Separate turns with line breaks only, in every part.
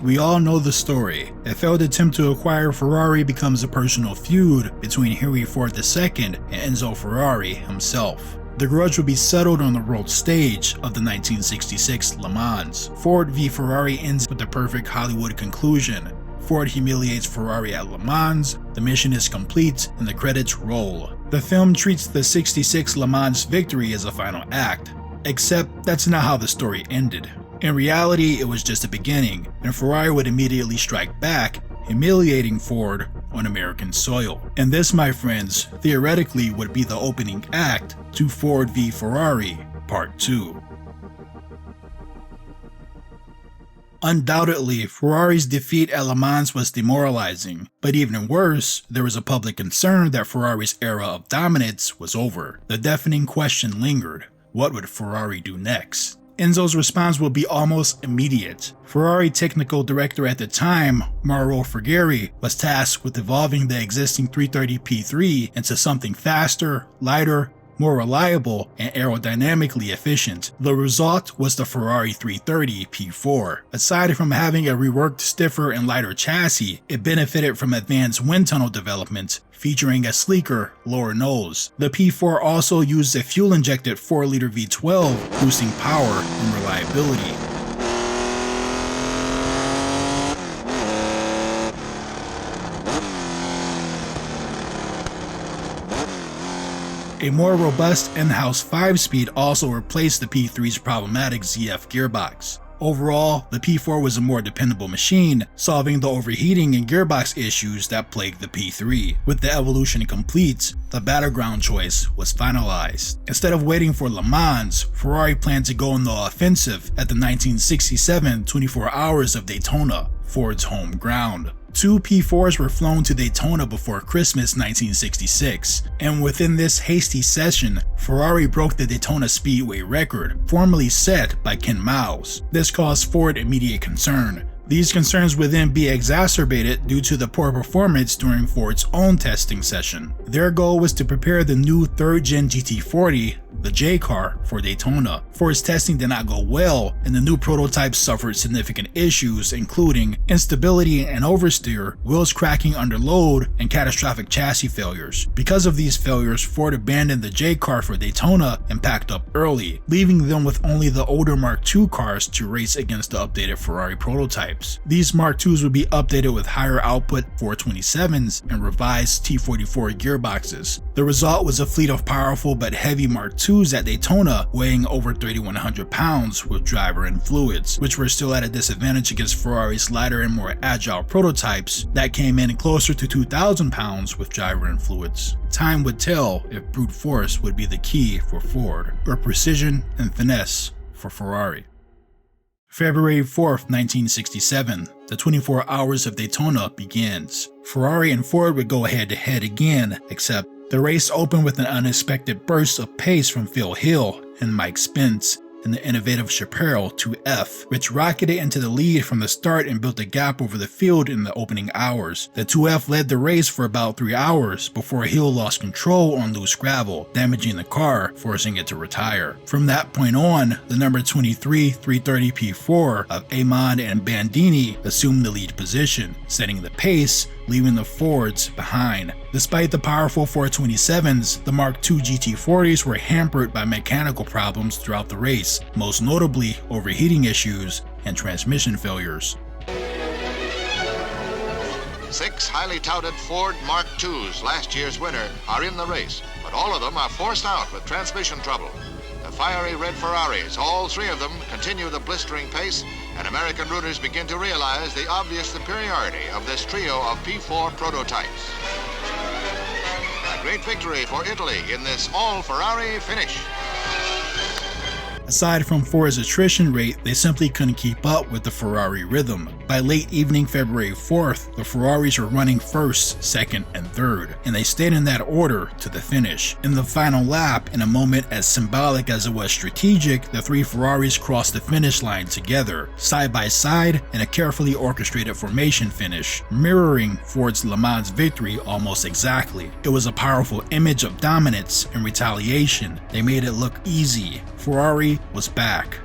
We all know the story. A failed attempt to acquire Ferrari becomes a personal feud between Henry Ford II and Enzo Ferrari himself. The grudge would be settled on the world stage of the 1966 Le Mans. Ford v Ferrari ends with the perfect Hollywood conclusion. Ford humiliates Ferrari at Le Mans, the mission is complete, and the credits roll. The film treats the '66 Le Mans victory as a final act, except that's not how the story ended. In reality, it was just the beginning, and Ferrari would immediately strike back, humiliating Ford on American soil. And this, my friends, theoretically would be the opening act to Ford v Ferrari Part 2. Undoubtedly, Ferrari's defeat at Le Mans was demoralizing, but even worse, there was a public concern that Ferrari's era of dominance was over. The deafening question lingered: what would Ferrari do next? Enzo's response will be almost immediate. Ferrari technical director at the time, Mauro Ferrari, was tasked with evolving the existing 330 P3 into something faster, lighter, more reliable, and aerodynamically efficient. The result was the Ferrari 330 P4. Aside from having a reworked, stiffer, and lighter chassis, it benefited from advanced wind tunnel development, featuring a sleeker, lower nose. The P4 also used a fuel-injected 4-liter V12, boosting power and reliability. A more robust in-house 5-speed also replaced the P3's problematic ZF gearbox. Overall, the P4 was a more dependable machine, solving the overheating and gearbox issues that plagued the P3. With the evolution complete, the battleground choice was finalized. Instead of waiting for Le Mans, Ferrari planned to go on the offensive at the 1967 24 Hours of Daytona, Ford's home ground. 2 P4s were flown to Daytona before Christmas 1966, and within this hasty session, Ferrari broke the Daytona Speedway record, formerly set by Ken Miles. This caused Ford immediate concern. These concerns would then be exacerbated due to the poor performance during Ford's own testing session. Their goal was to prepare the new 3rd-gen GT40, the J car, for Daytona. Ford's testing did not go well, and the new prototype suffered significant issues, including instability and oversteer, wheels cracking under load, and catastrophic chassis failures. Because of these failures, Ford abandoned the J car for Daytona and packed up early, leaving them with only the older Mark II cars to race against the updated Ferrari prototypes. These Mark IIs would be updated with higher output 427s and revised T44 gearboxes. The result was a fleet of powerful but heavy Mark IIs at Daytona, weighing over 3,100 pounds with driver and fluids, which were still at a disadvantage against Ferrari's lighter and more agile prototypes that came in closer to 2,000 pounds with driver and fluids. Time would tell if brute force would be the key for Ford, or precision and finesse for Ferrari. February 4th, 1967, the 24 Hours of Daytona begins. Ferrari and Ford would go head-to-head again, except the race opened with an unexpected burst of pace from Phil Hill and Mike Spence in the innovative Chaparral 2F, which rocketed into the lead from the start and built a gap over the field in the opening hours. The 2F led the race for about 3 hours before Hill lost control on loose gravel, damaging the car, forcing it to retire. From that point on, the number 23 330 P4 of Amon and Bandini assumed the lead position, setting the pace, leaving the Fords behind. Despite the powerful 427s, the Mark II GT40s were hampered by mechanical problems throughout the race, most notably overheating issues and transmission failures.
6 highly touted Ford Mark IIs, last year's winner, are in the race, but all of them are forced out with transmission trouble. The fiery red Ferraris, all 3 of them, continue the blistering pace, and American rooters begin to realize the obvious superiority of this trio of P4 prototypes. A great victory for Italy in this all-Ferrari finish.
Aside from Ford's attrition rate, they simply couldn't keep up with the Ferrari rhythm. By late evening February 4th, the Ferraris were running first, second, and third, and they stayed in that order to the finish. In the final lap, in a moment as symbolic as it was strategic, the 3 Ferraris crossed the finish line together, side by side, in a carefully orchestrated formation finish, mirroring Ford's Le Mans victory almost exactly. It was a powerful image of dominance and retaliation. They made it look easy. Ferrari was back.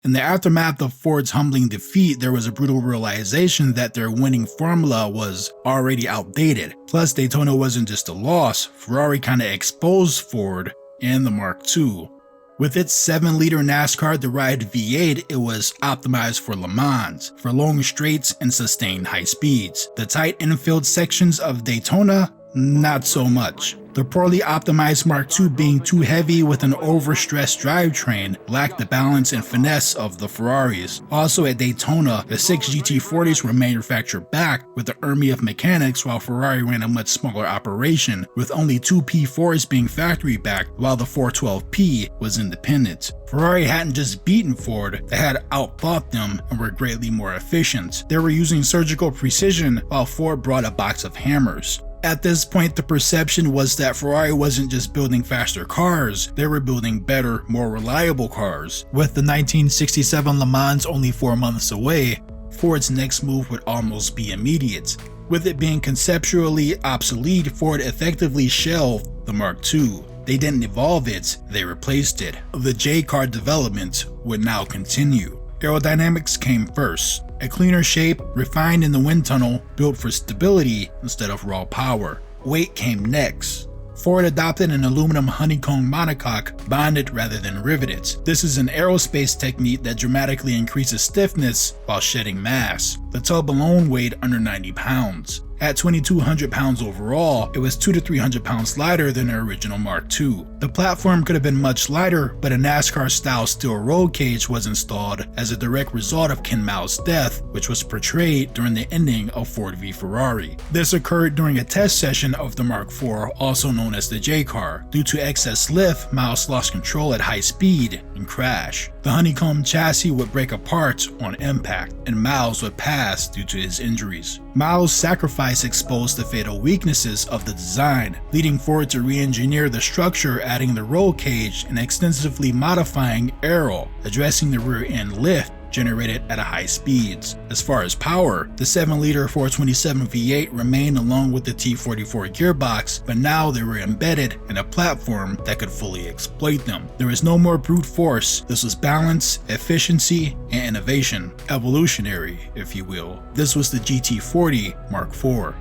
In the aftermath of Ford's humbling defeat, there was a brutal realization that their winning formula was already outdated. Plus, Daytona wasn't just a loss, Ferrari kinda exposed Ford and the Mark II. With its 7-liter NASCAR-derived V8, it was optimized for Le Mans, for long straights and sustained high speeds. The tight infield sections of Daytona, not so much. The poorly optimized Mark II, being too heavy with an overstressed drivetrain, lacked the balance and finesse of the Ferraris. Also at Daytona, the 6 GT40s were manufactured back with the army of mechanics, while Ferrari ran a much smaller operation, with only 2 P4s being factory backed, while the 412P was independent. Ferrari hadn't just beaten Ford, they had outthought them and were greatly more efficient. They were using surgical precision, while Ford brought a box of hammers. At this point, the perception was that Ferrari wasn't just building faster cars, they were building better, more reliable cars. With the 1967 Le Mans only 4 months away, Ford's next move would almost be immediate. With it being conceptually obsolete, Ford effectively shelved the Mark II. They didn't evolve it, they replaced it. The J-car development would now continue. Aerodynamics came first. A cleaner shape, refined in the wind tunnel, built for stability instead of raw power. Weight came next. Ford adopted an aluminum honeycomb monocoque, bonded rather than riveted. This is an aerospace technique that dramatically increases stiffness while shedding mass. The tub alone weighed under 90 pounds. At 2,200 pounds overall, it was 200 to 300 pounds lighter than their original Mark II. The platform could have been much lighter, but a NASCAR-style steel roll cage was installed as a direct result of Ken Miles' death, which was portrayed during the ending of Ford v Ferrari. This occurred during a test session of the Mark IV, also known as the J-car. Due to excess lift, Miles lost control at high speed and crashed. The honeycomb chassis would break apart on impact, and Miles would pass due to his injuries. Miles' sacrifice exposed the fatal weaknesses of the design, leading Ford to re-engineer the structure, adding the roll cage and extensively modifying aero, addressing the rear end lift generated at high speeds. As far as power, the 7-liter 427 V8 remained along with the T44 gearbox, but now they were embedded in a platform that could fully exploit them. There was no more brute force. This was balance, efficiency, and innovation. Evolutionary, if you will. This was the GT40 Mark IV.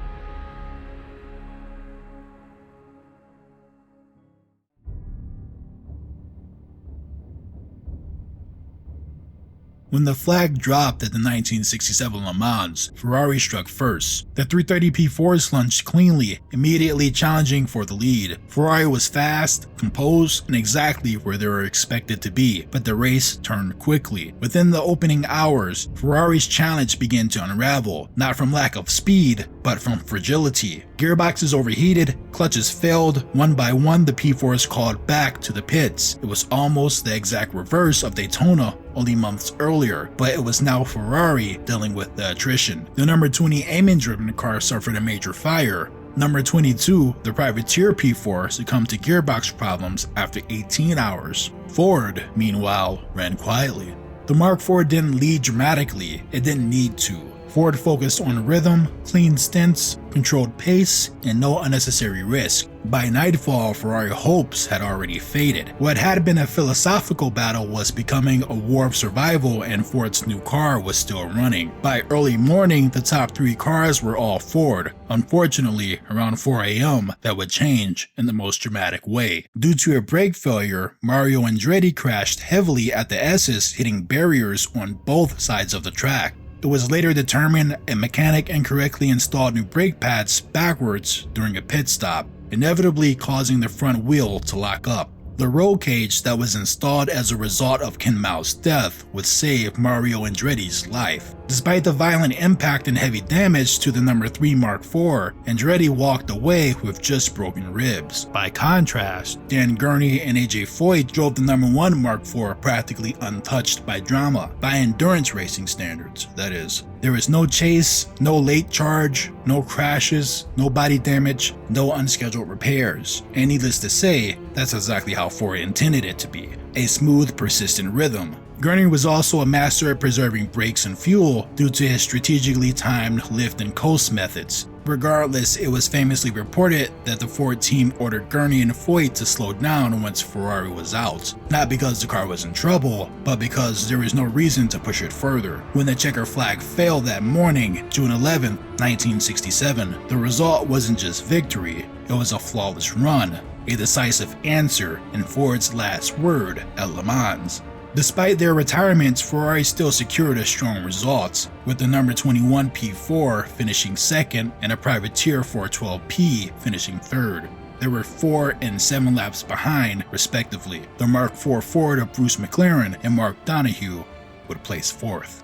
When the flag dropped at the 1967 Le Mans, Ferrari struck first. The 330 P4s launched cleanly, immediately challenging for the lead. Ferrari was fast, composed, and exactly where they were expected to be, but the race turned quickly. Within the opening hours, Ferrari's challenge began to unravel, not from lack of speed, but from fragility. Gearboxes overheated, clutches failed, one by one the P4s called back to the pits. It was almost the exact reverse of Daytona only months earlier, but it was now Ferrari dealing with the attrition. The number 20 Amon-driven car suffered a major fire. Number 22, the privateer P4, succumbed to gearbox problems after 18 hours. Ford, meanwhile, ran quietly. The Mark IV didn't lead dramatically, it didn't need to. Ford focused on rhythm, clean stints, controlled pace, and no unnecessary risk. By nightfall, Ferrari hopes had already faded. What had been a philosophical battle was becoming a war of survival, and Ford's new car was still running. By early morning, the top 3 cars were all Ford. Unfortunately, around 4 a.m., that would change in the most dramatic way. Due to a brake failure, Mario Andretti crashed heavily at the S's, hitting barriers on both sides of the track. It was later determined a mechanic incorrectly installed new brake pads backwards during a pit stop, inevitably causing the front wheel to lock up. The roll cage that was installed as a result of Ken Miles' death would save Mario Andretti's life. Despite the violent impact and heavy damage to the number 3 Mark IV, Andretti walked away with just broken ribs. By contrast, Dan Gurney and AJ Foyt drove the number 1 Mark IV practically untouched by drama, by endurance racing standards, that is. There was no chase, no late charge, no crashes, no body damage, no unscheduled repairs. And needless to say, that's exactly how Ford intended it to be. A smooth, persistent rhythm. Gurney was also a master at preserving brakes and fuel due to his strategically timed lift and coast methods. Regardless, it was famously reported that the Ford team ordered Gurney and Foyt to slow down once Ferrari was out, not because the car was in trouble, but because there was no reason to push it further. When the checker flag failed that morning, June 11, 1967, the result wasn't just victory, it was a flawless run, a decisive answer, and Ford's last word at Le Mans. Despite their retirements, Ferrari still secured a strong result, with the number 21 P4 finishing second and a privateer 412P finishing third. They were 4 and 7 laps behind, respectively. The Mark IV Ford of Bruce McLaren and Mark Donohue would place fourth.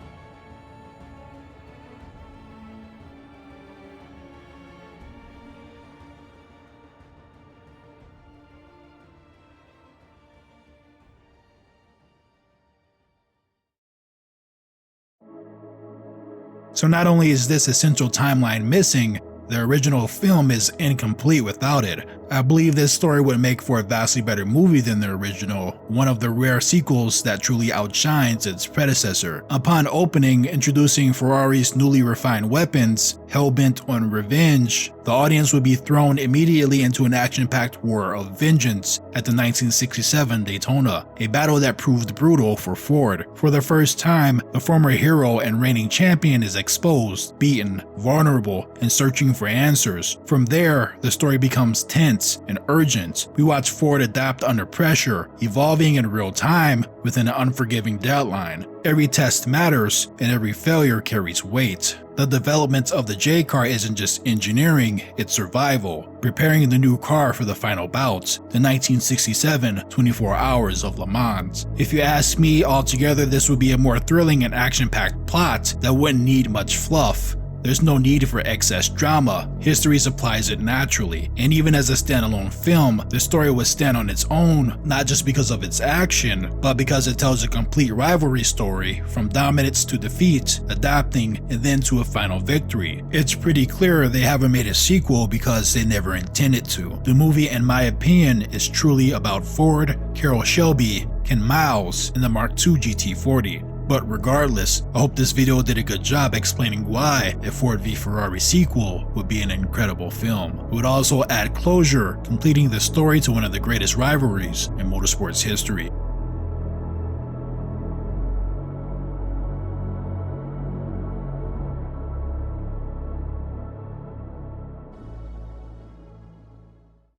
So not only is this essential timeline missing, the original film is incomplete without it. I believe this story would make for a vastly better movie than the original, one of the rare sequels that truly outshines its predecessor. Upon opening, introducing Ferrari's newly refined weapons, hell-bent on revenge, the audience would be thrown immediately into an action-packed war of vengeance at the 1967 Daytona, a battle that proved brutal for Ford. For the first time, the former hero and reigning champion is exposed, beaten, vulnerable, and searching for answers. From there, the story becomes tense and urgent. We watch Ford adapt under pressure, evolving in real time within an unforgiving deadline. Every test matters, and every failure carries weight. The development of the J car isn't just engineering, it's survival, preparing the new car for the final bout, the 1967 24 Hours of Le Mans. If you ask me, altogether this would be a more thrilling and action-packed plot that wouldn't need much fluff. There's no need for excess drama, history supplies it naturally, and even as a standalone film, the story would stand on its own, not just because of its action, but because it tells a complete rivalry story, from dominance to defeat, adapting, and then to a final victory. It's pretty clear they haven't made a sequel because they never intended to. The movie, in my opinion, is truly about Ford, Carroll Shelby, Ken Miles, and the Mark II GT40. But regardless, I hope this video did a good job explaining why a Ford v Ferrari sequel would be an incredible film. It would also add closure, completing the story to one of the greatest rivalries in motorsports history.